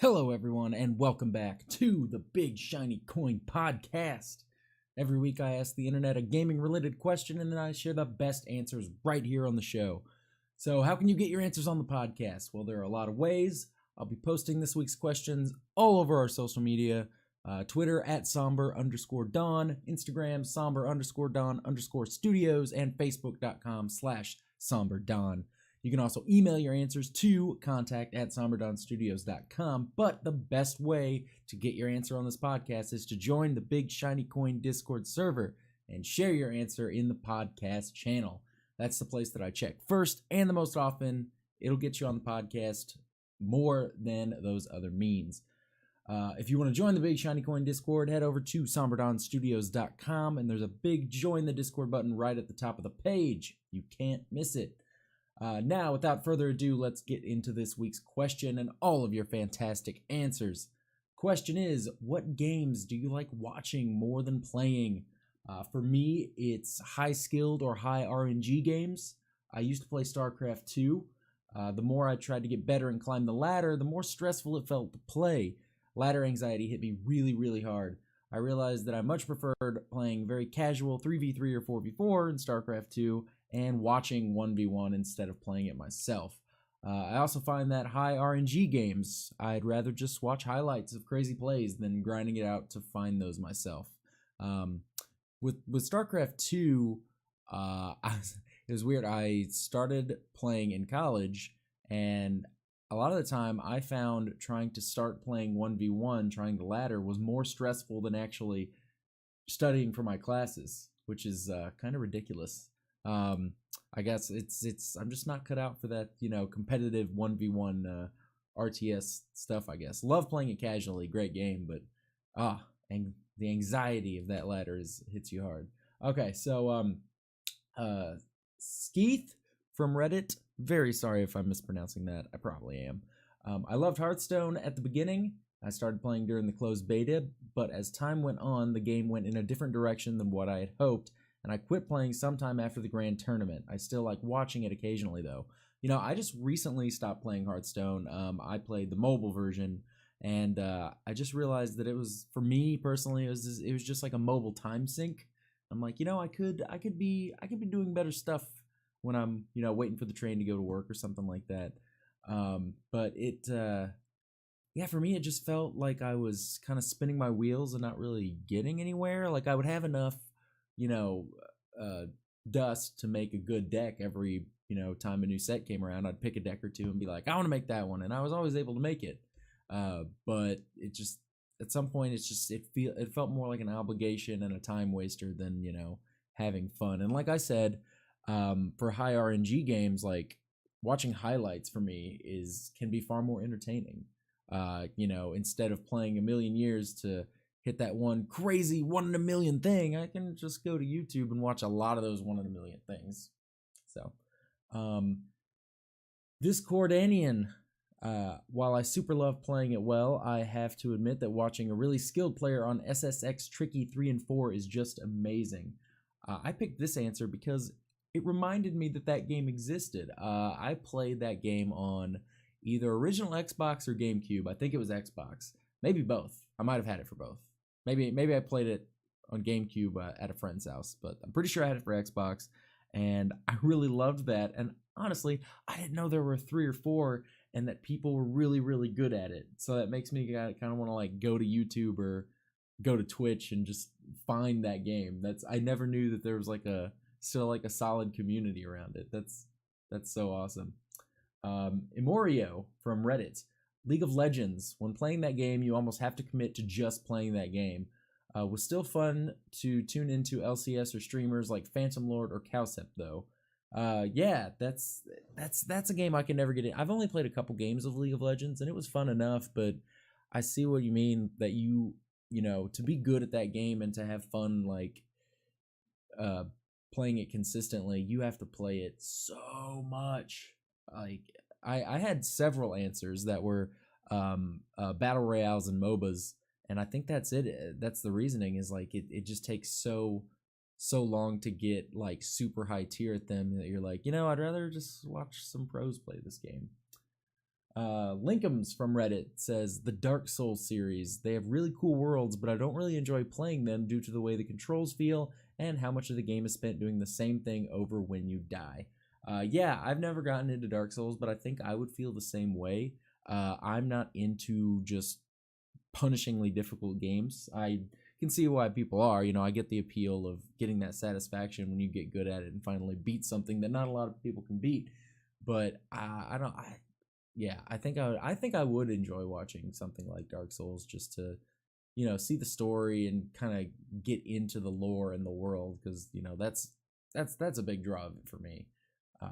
Hello, everyone, and welcome back to the Big Shiny Coin Podcast. Every week, I ask the internet a gaming related question and then I share the best answers right here on the show. So, how can you get your answers on the podcast? Well, there are a lot of ways. I'll be posting this week's questions all over our social media Twitter at somber_dawn, Instagram somber_dawn_studios, and facebook.com/somberdawn. You can also email your answers to contact@somberdawnstudios.com. But the best way to get your answer on this podcast is to join the Big Shiny Coin Discord server and share your answer in the podcast channel. That's the place that I check first and the most often. It'll get you on the podcast more than those other means. If you want to join the Big Shiny Coin Discord, head over to somberdawnstudios.com and there's a big join the Discord button right at the top of the page. You can't miss it. Now, without further ado, let's get into this week's question and all of your fantastic answers. Question is, what games do you like watching more than playing? For me, it's high-skilled or high-RNG games. I used to play Starcraft 2. The more I tried to get better and climb the ladder, the more stressful it felt to play. Ladder anxiety hit me really hard. I realized that I much preferred playing very casual 3v3 or 4v4 in Starcraft 2 and watching 1v1 instead of playing it myself. I also find that high RNG games, I'd rather just watch highlights of crazy plays than grinding it out to find those myself. With StarCraft 2, it was weird. I started playing in college, and a lot of the time I found trying to start playing 1v1, trying the ladder, was more stressful than actually studying for my classes, which is kind of ridiculous. I guess I'm just not cut out for that, competitive 1v1 RTS stuff, I guess. Love playing it casually, great game, but and the anxiety of that ladder hits you hard. Okay, so Skeeth from Reddit, very sorry if I'm mispronouncing that. I probably am. I loved Hearthstone at the beginning. I started playing during the closed beta, but as time went on, the game went in a different direction than what I had hoped, and I quit playing sometime after the grand tournament. I still like watching it occasionally, though. I just recently stopped playing Hearthstone. I played the mobile version, and I just realized that it was, for me personally, it was just like a mobile time sink. I'm like, I could be doing better stuff when I'm, waiting for the train to go to work or something like that. But for me, it just felt like I was kind of spinning my wheels and not really getting anywhere. Like I would have enough, dust to make a good deck every, time a new set came around. I'd pick a deck or two and be like, I want to make that one. And I was always able to make it. But it just, at some point, it felt more like an obligation and a time waster than, having fun. And like I said, for high RNG games, like watching highlights for me can be far more entertaining. Instead of playing a million years to hit that one crazy 1 in a million thing, I can just go to YouTube and watch a lot of those 1 in a million things. So, Discordian, while I super love playing it well, I have to admit that watching a really skilled player on SSX Tricky 3 and 4 is just amazing. I picked this answer because it reminded me that game existed. I played that game on either original Xbox or GameCube. I think it was Xbox. Maybe both. I might have had it for both. Maybe I played it on GameCube at a friend's house, but I'm pretty sure I had it for Xbox, and I really loved that. And honestly, I didn't know there were 3 or 4 and that people were really good at it. So that makes me kind of want to like go to YouTube or go to Twitch and just find that game. I never knew that there was still a solid community around it. That's so awesome. Imorio from Reddit. League of Legends. When playing that game, you almost have to commit to just playing that game. Was still fun to tune into LCS or streamers like Phantom Lord or Cowsep though. That's a game I can never get in. I've only played a couple games of League of Legends and it was fun enough, but I see what you mean that to be good at that game and to have fun playing it consistently, you have to play it so much. Like I had several answers that were battle royales and MOBAs, and I think that's it. That's the reasoning, is like it just takes so long to get like super high tier at them that you're like, I'd rather just watch some pros play this game. Linkums from Reddit says the Dark Souls series. They have really cool worlds, but I don't really enjoy playing them due to the way the controls feel and how much of the game is spent doing the same thing over when you die. Yeah, I've never gotten into Dark Souls, but I think I would feel the same way. I'm not into just punishingly difficult games. I can see why people are. You know, I get the appeal of getting that satisfaction when you get good at it and finally beat something that not a lot of people can beat. But I don't. Yeah, I think I would enjoy watching something like Dark Souls just to, you know, see the story and kind of get into the lore and the world, because you know that's a big draw of it for me.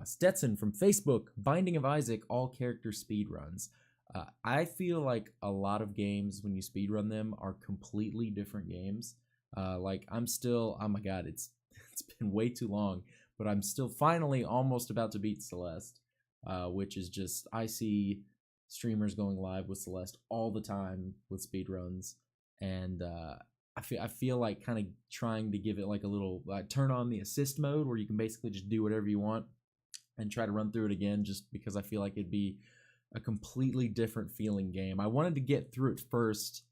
Stetson from Facebook, Binding of Isaac, all character speed runs. I feel like a lot of games, when you speedrun them, are completely different games. Like I'm still, oh my god, it's been way too long, but I'm still finally almost about to beat Celeste, which is just, I see streamers going live with Celeste all the time with speedruns, and I feel like kind of trying to give it like a little turn on the assist mode where you can basically just do whatever you want and try to run through it again, just because I feel like it'd be a completely different feeling game. I wanted to get through it first,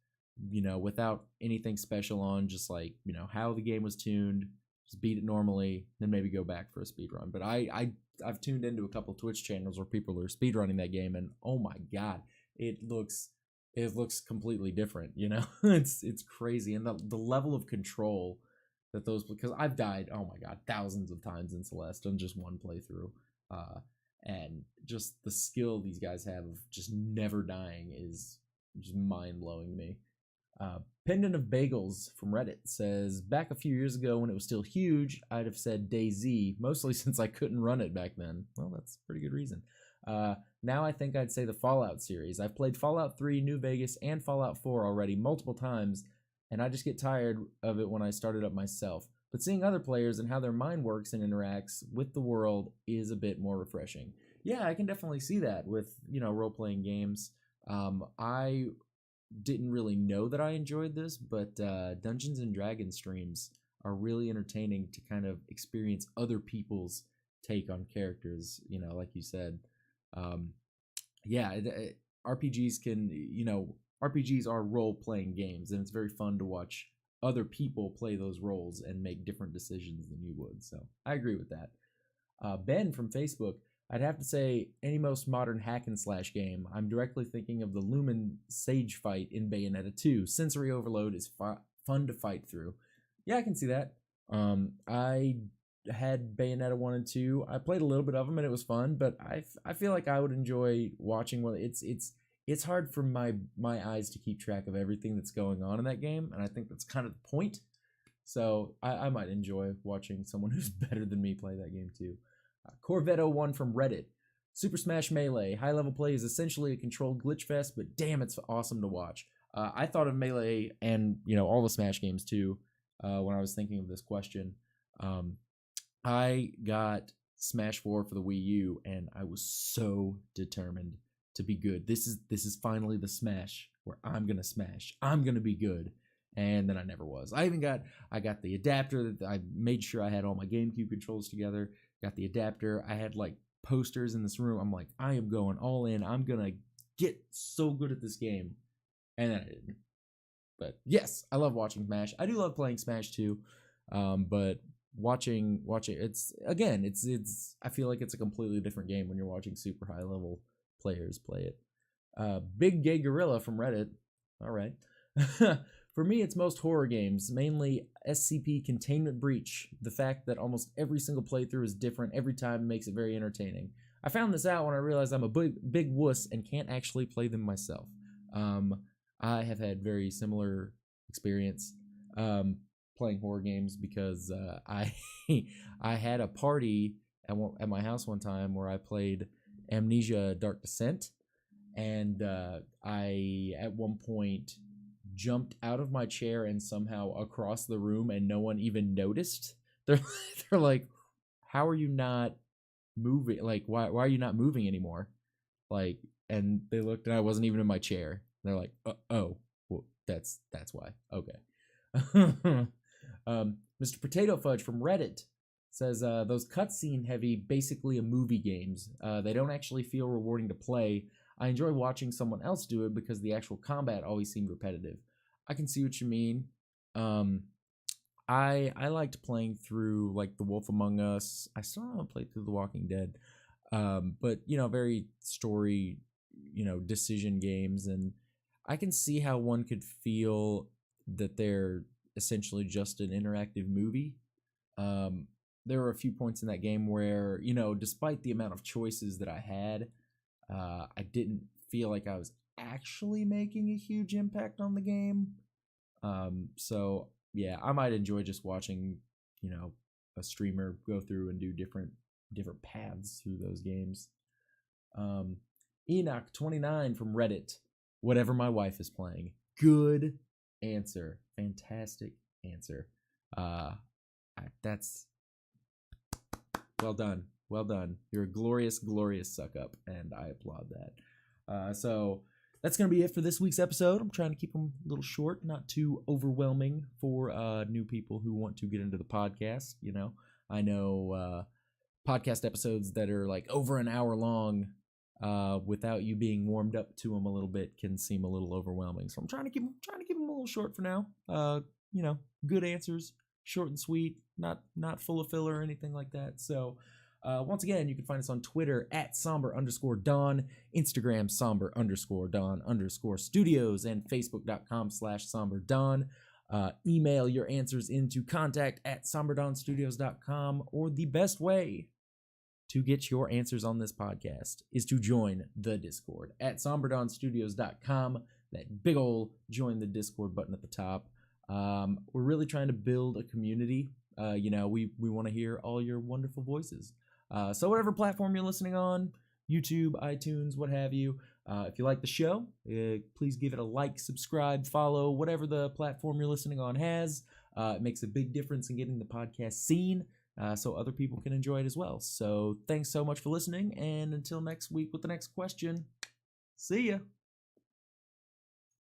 you know, without anything special on, just like, you know, how the game was tuned, just beat it normally, then maybe go back for a speed run. But I've tuned into a couple Twitch channels where people are speedrunning that game, and oh my god, it looks completely different, you know. it's crazy, and the level of control that those, because I've died, oh my god, thousands of times in Celeste on just one playthrough. And just the skill these guys have of just never dying is just mind-blowing to me. Pendant of Bagels from Reddit says, back a few years ago when it was still huge, I'd have said DayZ, mostly since I couldn't run it back then. Well, that's a pretty good reason. Now I think I'd say the Fallout series. I've played Fallout 3, New Vegas, and Fallout 4 already multiple times, and I just get tired of it when I start it up myself. But seeing other players and how their mind works and interacts with the world is a bit more refreshing. Yeah, I can definitely see that with, you know, role-playing games. I didn't really know that I enjoyed this, but Dungeons and Dragons streams are really entertaining to kind of experience other people's take on characters, you know, like you said. Yeah, RPGs can, you know, RPGs are role-playing games, and it's very fun to watch other people play those roles and make different decisions than you would. So I agree with that. Ben from Facebook, I'd have to say any most modern hack and slash game. I'm directly thinking of the Lumen Sage fight in Bayonetta 2. Sensory overload is fun to fight through. Yeah, I can see that. I had Bayonetta 1 and 2. I played a little bit of them and it was fun, but I feel like I would enjoy watching. Well, it's hard for my eyes to keep track of everything that's going on in that game, and I think that's kind of the point. So I might enjoy watching someone who's better than me play that game too. Corvetto1 from Reddit. Super Smash Melee. High-level play is essentially a controlled glitch fest, but damn, it's awesome to watch. I thought of Melee and, you know, all the Smash games too when I was thinking of this question. I got Smash 4 for the Wii U, and I was so determined to be good. This is finally the Smash where I'm gonna smash. I'm gonna be good. And then I never was. I got the adapter. I made sure I had all my GameCube controls together. Got the adapter. I had like posters in this room. I'm like, I am going all in. I'm gonna get so good at this game. And then I didn't. But yes, I love watching Smash. I do love playing Smash too. But watching it's I feel like it's a completely different game when you're watching super high level players play it. Big Gay Gorilla from Reddit. All right. For me, it's most horror games, mainly SCP Containment Breach. The fact that almost every single playthrough is different every time makes it very entertaining. I found this out when I realized I'm a big wuss and can't actually play them myself. I have had very similar experience playing horror games because I had a party at my house one time where I played Amnesia Dark Descent, and I at one point jumped out of my chair and somehow across the room, and no one even noticed. They're like, how are you not moving? Like, why are you not moving anymore? Like, and they looked and I wasn't even in my chair. They're like, oh, well, that's why. Okay. Mr. Potato Fudge from Reddit says, those cutscene heavy, basically a movie games. They don't actually feel rewarding to play. I enjoy watching someone else do it because the actual combat always seemed repetitive. I can see what you mean. I liked playing through like The Wolf Among Us. I still haven't played through The Walking Dead. But very story, decision games, and I can see how one could feel that they're essentially just an interactive movie. There were a few points in that game where, despite the amount of choices that I had, I didn't feel like I was actually making a huge impact on the game. So yeah, I might enjoy just watching, a streamer go through and do different paths through those games. Enoch29 from Reddit. Whatever my wife is playing. Good answer. Fantastic answer. That's well done. Well done. You're a glorious, glorious suck up, and I applaud that. So that's going to be it for this week's episode. I'm trying to keep them a little short, not too overwhelming for new people who want to get into the podcast. I know podcast episodes that are like over an hour long without you being warmed up to them a little bit can seem a little overwhelming. So I'm trying to keep them a little short for now. Good answers, short and sweet, not full of filler or anything like that. So once again, you can find us on Twitter at somber_Don, Instagram somber_Don_studios, and Facebook.com/somberdon. Email your answers into contact@somberdonstudios.com, or the best way to get your answers on this podcast is to join the Discord at somberdonstudios.com. That big ol' join the Discord button at the top. We're really trying to build a community. We want to hear all your wonderful voices. So whatever platform you're listening on, YouTube, iTunes, what have you, if you like the show, please give it a like, subscribe, follow, whatever the platform you're listening on has. It makes a big difference in getting the podcast seen, so other people can enjoy it as well. So thanks so much for listening, and until next week with the next question, see ya.